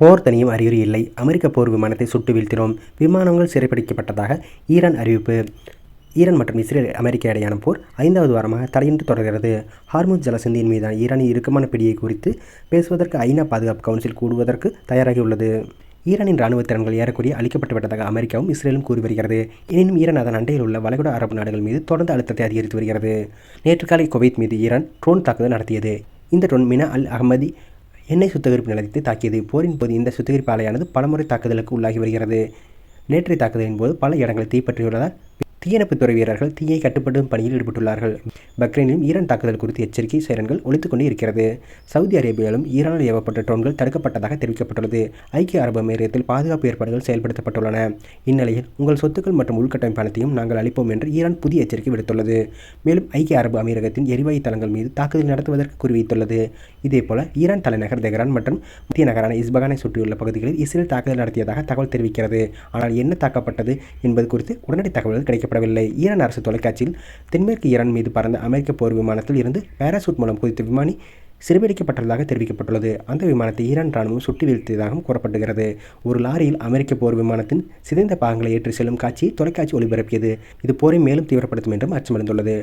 போர் தணியும் அறிகுறி இல்லை. அமெரிக்க போர் விமானத்தை சுட்டு வீழ்த்தினோம். விமானங்கள் சிறைப்பிடிக்கப்பட்டதாக ஈரான் அறிவிப்பு. ஈரான் மற்றும் இஸ்ரேல் அமெரிக்க இடையான போர் 5வது வாரமாக தடையின்றி தொடர்கிறது. ஹார்முஸ் ஜலசந்தியின் மீதான ஈரானின் இறுக்கமான பிடியை குறித்து பேசுவதற்கு ஐநா பாதுகாப்பு கவுன்சில் கூடுவதற்கு தயாராகியுள்ளது. ஈரானின் ராணுவ திறன்கள் ஏறக்குறைய அளிக்கப்பட்டு விட்டதாக அமெரிக்காவும் இஸ்ரேலும் கூறி வருகிறது. எனினும் ஈரான் அதன் அண்டையில் உள்ள வளைகுடா அரபு நாடுகள் மீது தொடர்ந்து அழுத்தத்தை அதிகரித்து வருகிறது. நேற்று காலை குவைத் மீது ஈரான் ட்ரோன் தாக்குதல் நடத்தியது. இந்த ட்ரோன் மினா அல் அஹ்மதி எண்ணெய் சுத்திகரிப்பு நிலையத்தை தாக்கியது. போரின் போது இந்த சுத்திகரிப்பு ஆலையானது பலமுறை தாக்குதலுக்கு உள்ளாகி வருகிறது. நேற்றைய தாக்குதலின் போது பல இடங்களில் தீப்பற்றியுள்ளதால் தீயணைப்புத்துறை வீரர்கள் தீயை கட்டுப்படுத்தும் பணியில் ஈடுபட்டுள்ளார்கள். பக்ரைனிலும் ஈரான் தாக்குதல் குறித்து எச்சரிக்கை சைரன்கள் ஒலித்துக் கொண்டே இருக்கிறது. சவுதி அரேபியாவிலும் ஈரானால் ஏவப்பட்ட ட்ரோன்கள் தடுக்கப்பட்டதாக தெரிவிக்கப்பட்டுள்ளது. ஐக்கிய அரபு அமீரகத்தில் பாதுகாப்பு ஏற்பாடுகள் செயல்படுத்தப்பட்டுள்ளன. இந்நிலையில் உங்கள் சொத்துக்கள் மற்றும் உள்கட்டமைப்பு அனைத்தையும் நாங்கள் அளிப்போம் என்று ஈரான் புதிய எச்சரிக்கை விடுத்துள்ளது. மேலும் ஐக்கிய அரபு அமீரகத்தின் எரிவாயு தளங்கள் மீது தாக்குதல் நடத்துவதற்கு குறிவைத்துள்ளது. இதேபோல ஈரான் தலைநகர் தெஹ்ரான் மற்றும் மத்திய நகரான இஸ்பகானை சுற்றியுள்ள பகுதிகளில் இஸ்ரேல் தாக்குதல் நடத்தியதாக தகவல் தெரிவிக்கிறது. ஆனால் என்ன தாக்கப்பட்டது என்பது குறித்து உடனடி தகவல்கள் கிடைக்கப்படவில்லை. ஈரான் அரசு தொலைக்காட்சியில் தென்மேற்கு ஈரான் மீது பறந்த அமெரிக்க போர் விமானத்தில் இருந்து பாராசூட் மூலம் குதித்த விமானி சிறைபிடிக்கப்பட்டதாக தெரிவிக்கப்பட்டுள்ளது. அந்த விமானத்தை ஈரான் ராணுவம் சுட்டு வீழ்த்தியதாகவும் கூறப்படுகிறது. ஒரு லாரியில் அமெரிக்க போர் விமானத்தின் சிதைந்த பாகங்களை ஏற்றி செல்லும் காட்சியை தொலைக்காட்சி ஒளிபரப்பியது. இது போரை மேலும் தீவிரப்படுத்தும் என்றும் அச்சமடைந்துள்ளது.